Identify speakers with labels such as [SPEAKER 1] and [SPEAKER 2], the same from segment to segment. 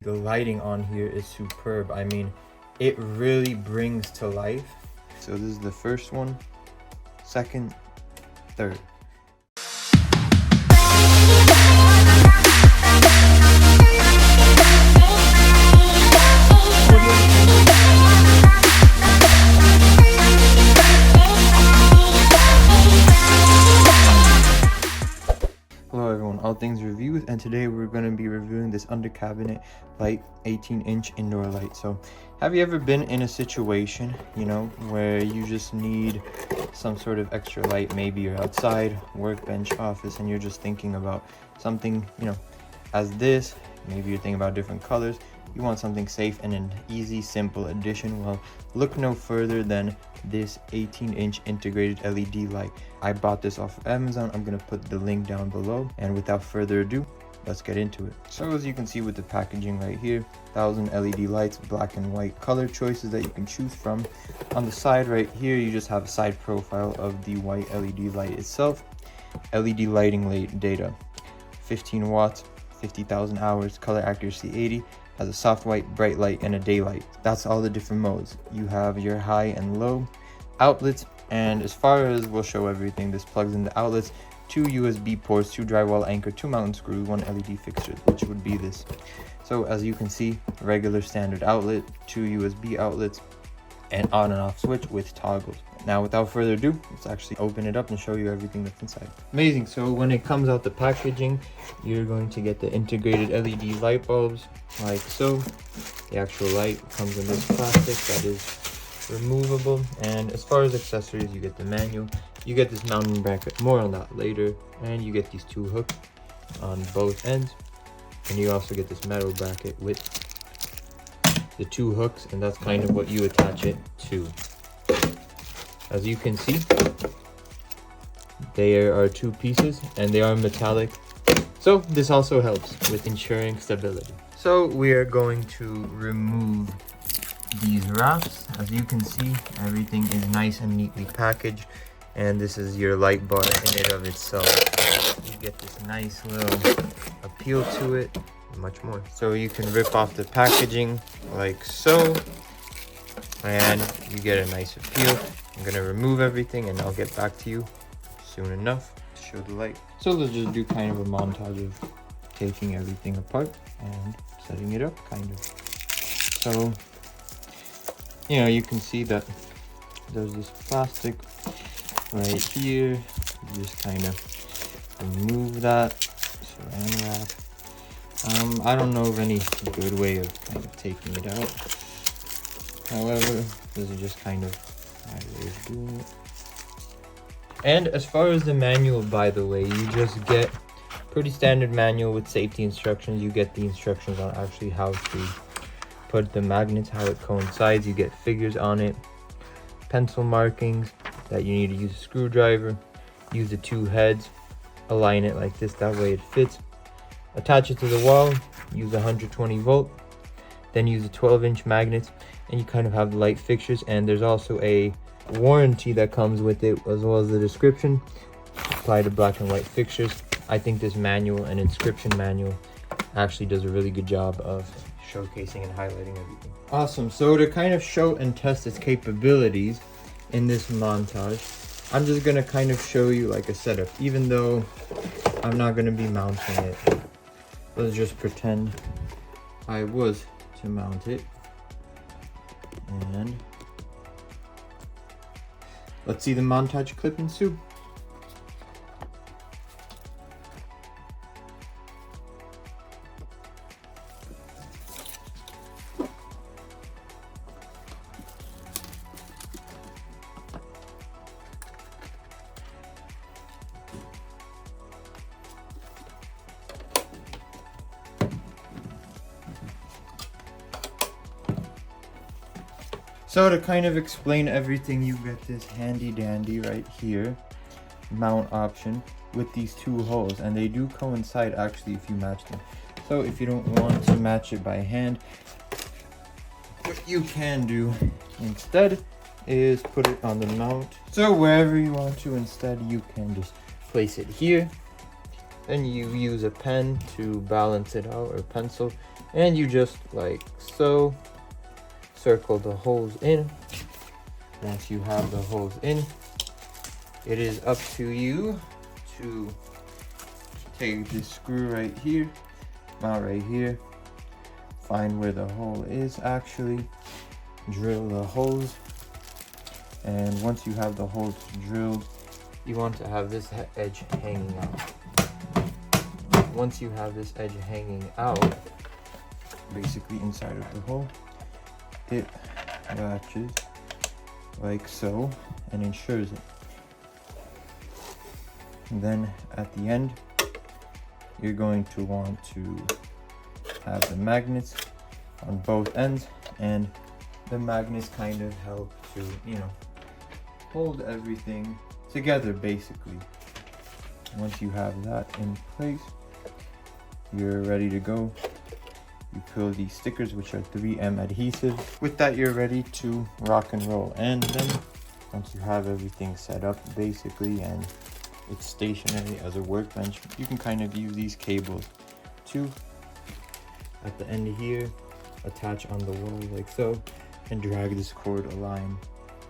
[SPEAKER 1] The lighting on here is superb. I mean, it really brings to life. So this is the first one, second, third. Hello everyone, All Things Reviews, and today we're going to be reviewing this under cabinet light 18-inch indoor light. So have you ever been in a situation, where you just need some sort of extra light? Maybe you're outside, workbench, office, and you're just thinking about something, as this. Maybe you're thinking about different colors. You want something safe and an easy, simple addition. Well, look no further than this 18-inch integrated LED light. I bought this off of Amazon. I'm gonna put the link down below, and without further ado, let's get into it. So as you can see with the packaging right here, 1000 LED lights, black and white color choices that you can choose from. On the side right here, you just have a side profile of the white LED light itself. LED lighting data, 15 watts, 50,000 hours, color accuracy 80, has a soft white, bright light, and a daylight. That's all the different modes. You have your high and low outlets, and as far as we'll show everything, this plugs in the outlets, 2 USB ports, 2 drywall anchor, 2 mountain screws, 1 LED fixture, which would be this. So as you can see, regular standard outlet, 2 USB outlets, and on and off switch with toggles. Now without further ado, let's actually open it up and show you everything that's inside. Amazing. So when it comes out the packaging, you're going to get the integrated LED light bulbs like so. The actual light comes in this plastic that is removable, and as far as accessories, you get the manual, you get this mounting bracket, more on that later, and you get these 2 hooks on both ends, and you also get this metal bracket with the 2 hooks, and that's kind of what you attach it to. As you can see, there are 2 pieces and they are metallic, so this also helps with ensuring stability. So we are going to remove these wraps. As you can see, everything is nice and neatly packaged, and this is your light bar in and of itself. You get this nice little appeal to it, much more. So you can rip off the packaging like so, and you get a nice appeal. I'm gonna remove everything and I'll get back to you soon enough to show the light. So let's just do kind of a montage of taking everything apart and setting it up, kind of. So, you can see that there's this plastic right here. You just kind of remove that, saran wrap. I don't know of any good way of kind of taking it out. However, this is just kind of my way of doing it. And as far as the manual, by the way, you just get pretty standard manual with safety instructions. You get the instructions on actually how to put the magnets, how it coincides. You get figures on it, pencil markings that you need to use a screwdriver, use the 2 heads, align it like this, that way it fits. Attach it to the wall, use 120 volt, then use the 12-inch magnets, and you kind of have the light fixtures. And there's also a warranty that comes with it, as well as the description. Apply to black and white fixtures. I think this manual and inscription manual actually does a really good job of showcasing and highlighting everything. Awesome. So to kind of show and test its capabilities in this montage, I'm just going to kind of show you like a setup, even though I'm not going to be mounting it. Let's just pretend I was to mount it, and let's see the montage clip ensue. So to kind of explain everything, you get this handy dandy right here mount option with these 2 holes, and they do coincide actually if you match them. So if you don't want to match it by hand, what you can do instead is put it on the mount. So wherever you want to, instead you can just place it here Then you use a pen to balance it out, or pencil, and you just like so circle the holes in. Once you have the holes in, it is up to you to take this screw right here, mount right here, find where the hole is actually, drill the holes, and once you have the holes drilled, you want to have this edge hanging out. Once you have this edge hanging out, basically inside of the hole, it latches like so and ensures it. And then at the end, you're going to want to have the magnets on both ends, and the magnets kind of help to, you know, hold everything together basically. Once you have that in place, you're ready to go. You peel these stickers, which are 3M adhesive. With that, you're ready to rock and roll. And then once you have everything set up basically and it's stationary as a workbench, you can kind of use these cables to, at the end here, attach on the wall like so, and drag this cord a line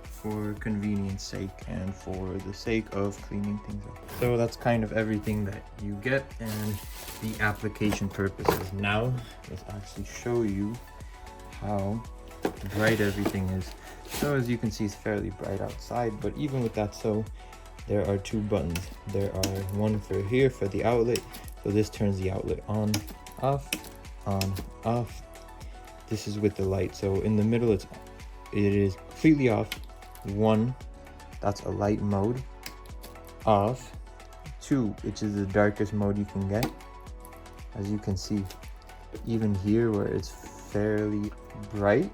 [SPEAKER 1] for convenience sake and for the sake of cleaning things up. So that's kind of everything that you get and the application purposes. Now let's actually show you how bright everything is. So as you can see, it's fairly bright outside, but even with that, so there are two buttons. There are one for here for the outlet, so this turns the outlet on, off, on, off. This is with the light, so in the middle it is completely off. 1, that's a light mode. Off. 2, which is the darkest mode you can get. As you can see, even here where it's fairly bright,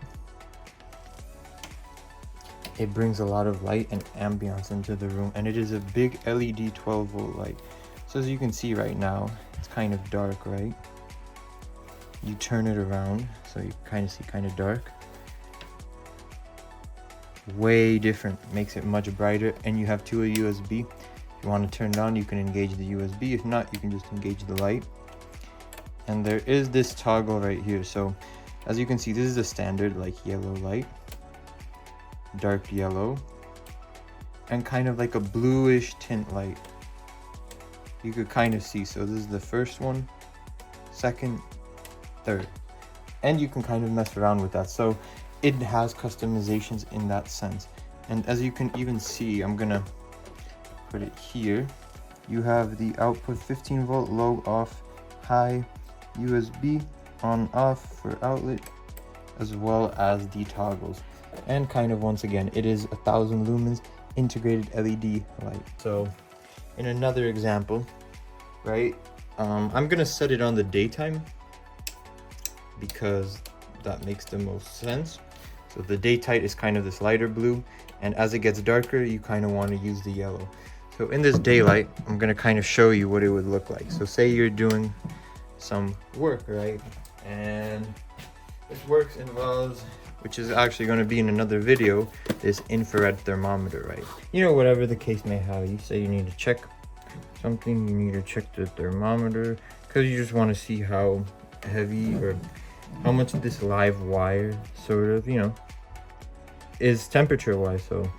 [SPEAKER 1] it brings a lot of light and ambiance into the room, and it is a big LED 12-volt light. So as you can see right now, it's kind of dark, right? You turn it around so you kind of see kind of dark. Way different, makes it much brighter, and you have 2 USB. If you want to turn it on, you can engage the USB. If not, you can just engage the light. And there is this toggle right here. So as you can see, this is the standard like yellow light, dark yellow, and kind of like a bluish tint light. You could kind of see. So this is the first one, second, third, and you can kind of mess around with that. So it has customizations in that sense. And as you can even see, I'm gonna put it here, you have the output 15-volt, low, off, high, USB, on, off for outlet, as well as the toggles. And kind of, once again, it is 1000 lumens integrated LED light. So in another example, right, I'm gonna set it on the daytime because that makes the most sense. So the daytime is kind of this lighter blue, and as it gets darker, you kind of want to use the yellow. So in this daylight, I'm going to kind of show you what it would look like. So say you're doing some work, right? And this work involves, which is actually going to be in another video, this infrared thermometer, right? You know, whatever the case may have, you say you need to check something, you need to check the thermometer because you just want to see how heavy or how much this live wire sort of, you know, is temperature wise. So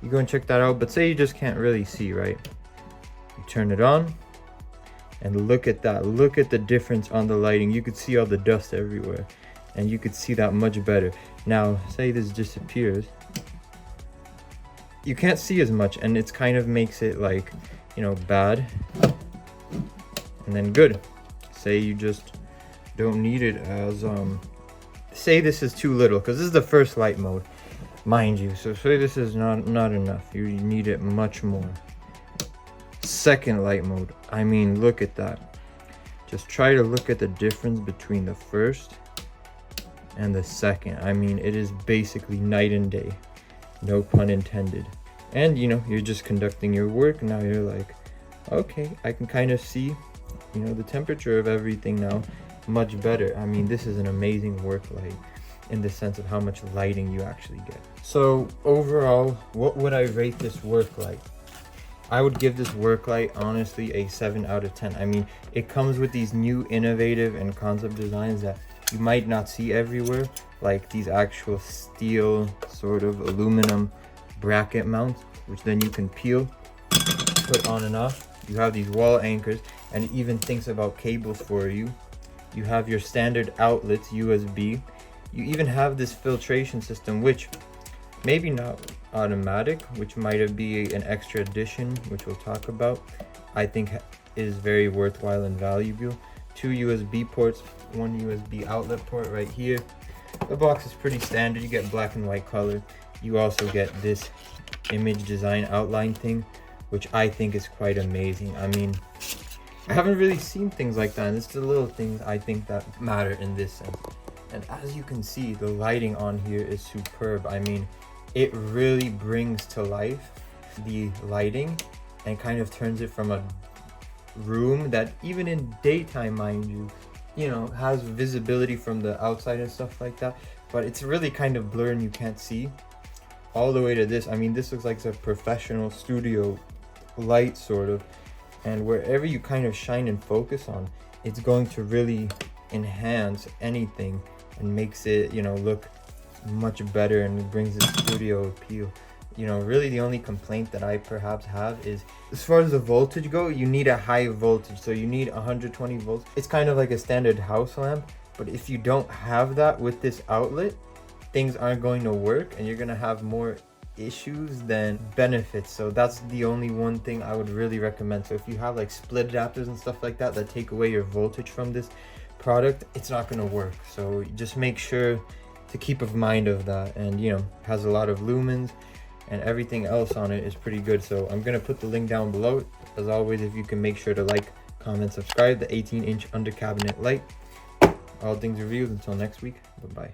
[SPEAKER 1] you go and check that out. But say you just can't really see, right? You turn it on and look at that. Look at the difference on the lighting. You could see all the dust everywhere, and you could see that much better. Now say this disappears, you can't see as much, and it's kind of makes it like, you know, bad and then good. Say you just don't need it as say this is too little, because this is the first light mode, mind you. So say this is not enough, you need it much more. Second light mode, I mean, look at that. Just try to look at the difference between the first and the second. I mean, it is basically night and day, no pun intended. And you know, you're just conducting your work. Now you're like, okay, I can kind of see, you know, the temperature of everything now much better. I mean, this is an amazing work light in the sense of how much lighting you actually get. So overall, what would I rate this work light? I would give this work light honestly a 7 out of 10. I mean, it comes with these new innovative and concept designs that you might not see everywhere, like these actual steel sort of aluminum bracket mounts, which then you can peel, put on and off. You have these wall anchors, and it even thinks about cables for you. You have your standard outlets, USB. You even have this filtration system, which maybe not automatic, which might be an extra addition, which we'll talk about. I think is very worthwhile and valuable. 2 USB ports, 1 USB outlet port right here. The box is pretty standard. You get black and white color. You also get this image design outline thing, which I think is quite amazing. I mean, I haven't really seen things like that, and it's the little things I think that matter in this sense. And as you can see, the lighting on here is superb. I mean, it really brings to life the lighting and kind of turns it from a room that, even in daytime, mind you, has visibility from the outside and stuff like that, but it's really kind of blurred and you can't see, all the way to this. I mean, this looks like a professional studio light sort of, and wherever you kind of shine and focus on, it's going to really enhance anything and makes it, look much better, and it brings the studio appeal. Really the only complaint that I perhaps have is, as far as the voltage go, you need a high voltage, so you need 120 volts. It's kind of like a standard house lamp, but if you don't have that with this outlet, things aren't going to work and you're going to have more issues than benefits. So that's the only one thing I would really recommend. So if you have like split adapters and stuff like that take away your voltage from this product, it's not going to work. So just make sure to keep in mind of that. And has a lot of lumens, and everything else on it is pretty good. So I'm going to put the link down below. As always, if you can make sure to like, comment, subscribe. The 18-inch under cabinet light. All things reviewed. Until next week, bye bye.